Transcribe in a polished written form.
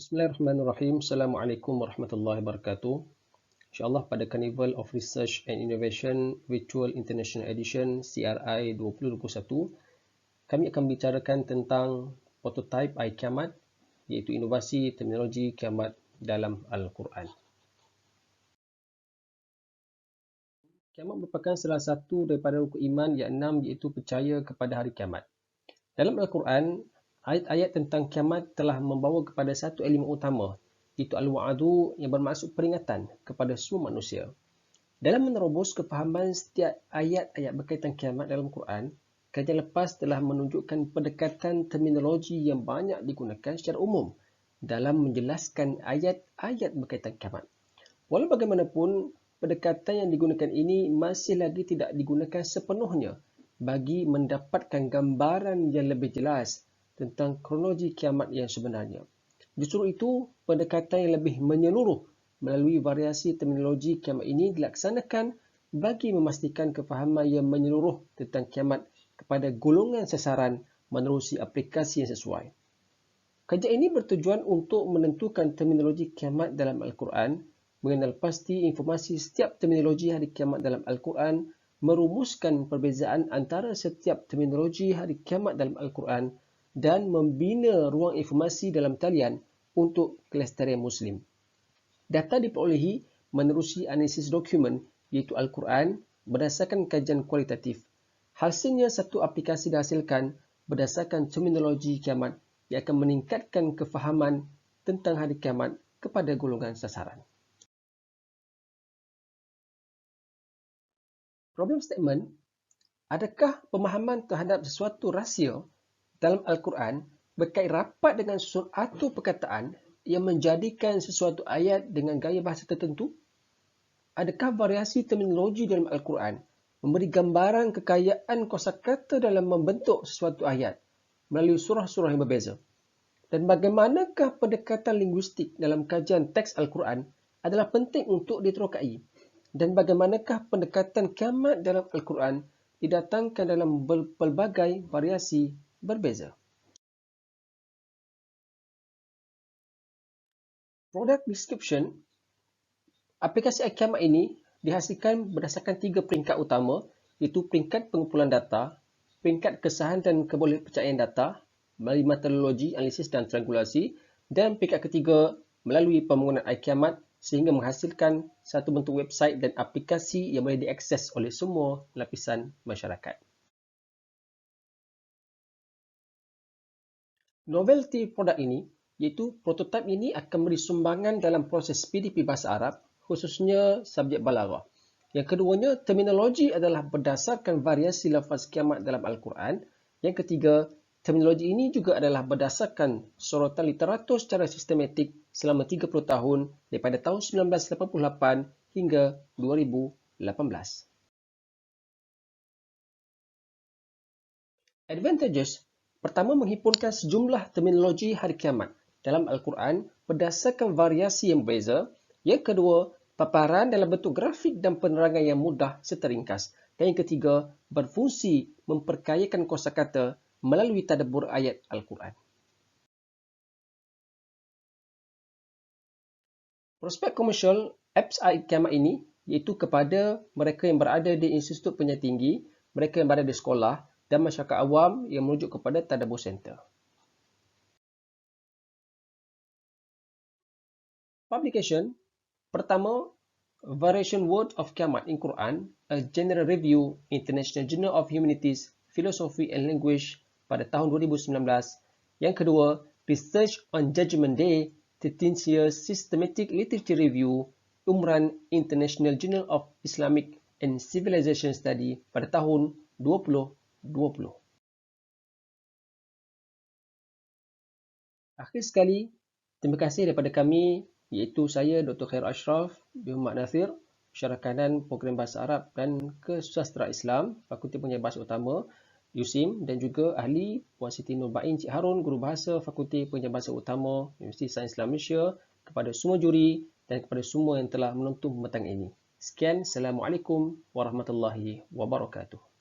Bismillahirrahmanirrahim. Assalamualaikum warahmatullahi wabarakatuh. InsyaAllah pada Carnival of Research and Innovation Virtual International Edition CRI 2021, kami akan bicarakan tentang prototype iKiamat, iaitu inovasi terminologi kiamat dalam Al-Quran. Kiamat merupakan salah satu daripada rukun iman yang 6, iaitu percaya kepada hari kiamat. Dalam Al-Quran, ayat-ayat tentang kiamat telah membawa kepada satu elemen utama, iaitu al-wa'adu, yang bermaksud peringatan kepada semua manusia. Dalam menerobos kefahaman setiap ayat-ayat berkaitan kiamat dalam Quran, kajian lepas telah menunjukkan pendekatan terminologi yang banyak digunakan secara umum dalam menjelaskan ayat-ayat berkaitan kiamat. Walau bagaimanapun, pendekatan yang digunakan ini masih lagi tidak digunakan sepenuhnya bagi mendapatkan gambaran yang lebih jelas tentang kronologi kiamat yang sebenarnya. Justru itu, pendekatan yang lebih menyeluruh melalui variasi terminologi kiamat ini dilaksanakan bagi memastikan kefahaman yang menyeluruh tentang kiamat kepada golongan sasaran menerusi aplikasi yang sesuai. Kajian ini bertujuan untuk menentukan terminologi kiamat dalam Al-Quran, mengenal pasti informasi setiap terminologi hari kiamat dalam Al-Quran, merumuskan perbezaan antara setiap terminologi hari kiamat dalam Al-Quran, dan membina ruang informasi dalam talian untuk kelestarian Muslim. Data diperolehi menerusi analisis dokumen, iaitu Al-Quran, berdasarkan kajian kualitatif. Hasilnya, satu aplikasi dihasilkan berdasarkan terminologi kiamat yang akan meningkatkan kefahaman tentang hari kiamat kepada golongan sasaran. Problem statement: adakah pemahaman terhadap sesuatu rahsia dalam Al-Quran berkait rapat dengan susun atau perkataan yang menjadikan sesuatu ayat dengan gaya bahasa tertentu? Adakah variasi terminologi dalam Al-Quran memberi gambaran kekayaan kosakata dalam membentuk sesuatu ayat melalui surah-surah yang berbeza? Dan bagaimanakah pendekatan linguistik dalam kajian teks Al-Quran adalah penting untuk diterokai? Dan bagaimanakah pendekatan kiamat dalam Al-Quran didatangkan dalam pelbagai variasi berbeza? Product description. Aplikasi iKiamat ini dihasilkan berdasarkan 3 peringkat utama, iaitu peringkat pengumpulan data, peringkat kesahihan dan kebolehpercayaan data melalui metodologi analisis dan triangulasi, dan peringkat ketiga melalui pembangunan iKiamat sehingga menghasilkan satu bentuk website dan aplikasi yang boleh diakses oleh semua lapisan masyarakat. Novelty produk ini, iaitu prototipe ini akan memberi sumbangan dalam proses PDP Bahasa Arab, khususnya subjek balaghah. Yang keduanya, terminologi adalah berdasarkan variasi lafaz kiamat dalam Al-Quran. Yang ketiga, terminologi ini juga adalah berdasarkan sorotan literatur secara sistematik selama 30 tahun daripada tahun 1988 hingga 2018. Advantages. Pertama, menghimpunkan sejumlah terminologi hari kiamat dalam Al-Quran berdasarkan variasi yang berbeza. Yang kedua, paparan dalam bentuk grafik dan penerangan yang mudah serta ringkas. Dan yang ketiga, berfungsi memperkayakan kosakata melalui tadabbur ayat Al-Quran. Prospek komersial apps iKiamat ini iaitu kepada mereka yang berada di institut pendidikan tinggi, mereka yang berada di sekolah dan masyarakat awam yang merujuk kepada tadabbur center. Publication. Pertama, Variation Word of Kiamat in Quran, a General Review, International Journal of Humanities, Philosophy and Language pada tahun 2019. Yang kedua, Research on Judgment Day, 13th Year Systematic Literature Review, Umran International Journal of Islamic and Civilization Study pada tahun 2020. Akhir sekali, terima kasih daripada kami, iaitu saya Dr. Khairul Ashraf bin Muhammad Nasir, Pensyarah Kanan Program Bahasa Arab dan Kesusastraan Islam, Fakulti Pengajaran Bahasa Utama USIM, dan juga ahli Puan Siti Nurbain Cik Harun, Guru Bahasa Fakulti Pengajaran Bahasa Utama Universiti Sains Islam Malaysia, kepada semua juri dan kepada semua yang telah menonton petang ini. Sekian, Assalamualaikum warahmatullahi wabarakatuh.